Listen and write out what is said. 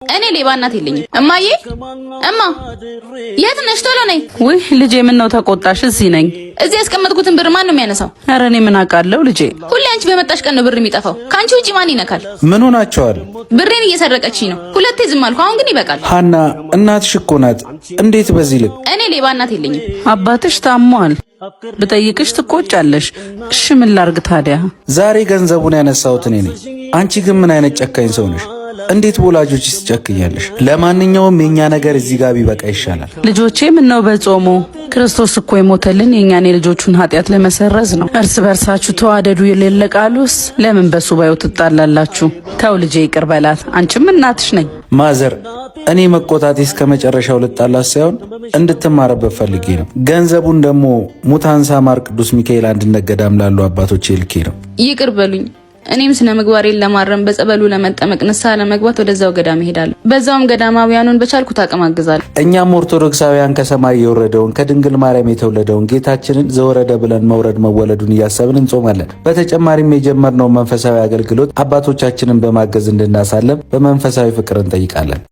እኔ ሌባ እናት የለኝም። እማዬ እማ የት ነሽ? ቶሎ ነይ። ውይ ልጄ ምን ነው ተቆጣሽ? እዚህ ነኝ። እዚህ ያስቀመጥኩትን ብር ማን ነው የሚያነሳው? ኧረ እኔ ምን አውቃለሁ ልጄ። ሁሌ አንቺ በመጣሽ ቀን ነው ብር የሚጠፋው። ካንቺ ውጪ ማን ይነካል? ምን ሆናቸዋል? ብሬን እየሰረቀችኝ ነው። ሁለቴ ዝም አልኩ። አሁን ግን ይበቃል። ሀና እናትሽ እኮ ናት። እንዴት በዚህ ልክ? እኔ ሌባ እናት የለኝም። አባትሽ ታሟል። ብጠይቅሽ ትቆጫለሽ። እሺ ምን ላርግ ታዲያ? ዛሬ ገንዘቡን ያነሳሁት እኔ ነኝ። አንቺ ግን ምን አይነት ጨካኝ ሰው ነሽ? እንዴት በወላጆች ትጨክኛለሽ? ለማንኛውም የኛ ነገር እዚህ ጋር ቢበቃ ይሻላል። ልጆቼ ምን ነው በጾሙ? ክርስቶስ እኮ የሞተልን የኛን የልጆቹን ኃጢአት ለመሰረዝ ነው። እርስ በርሳችሁ ተዋደዱ የሌለ ቃሉስ ለምን በሱባኤው ትጣላላችሁ? ተው ልጄ ይቅር በላት። አንቺም እናትሽ ነኝ። ማዘር እኔ መቆጣቴ እስከ መጨረሻው ልጣላት ሳይሆን እንድትማረበት ፈልጌ ነው። ገንዘቡን ደግሞ ሙታንሳ ማር ቅዱስ ሚካኤል አንድነት ገዳም ላሉ አባቶች ልኬ ነው። ይቅር በሉኝ። እኔም ስነ ምግባሬን ለማረም በጸበሉ ለመጠመቅ ንስሐ ለመግባት ወደዛው ገዳም እሄዳለሁ። በዛውም ገዳማውያኑን በቻልኩት አቅም አግዛለሁ። እኛም ኦርቶዶክሳውያን ከሰማይ የወረደውን ከድንግል ማርያም የተወለደውን ጌታችንን ዘወረደ ብለን መውረድ መወለዱን እያሰብን እንጾማለን። በተጨማሪም የጀመርነው መንፈሳዊ አገልግሎት አባቶቻችንን በማገዝ እንድናሳለም በመንፈሳዊ ፍቅር እንጠይቃለን።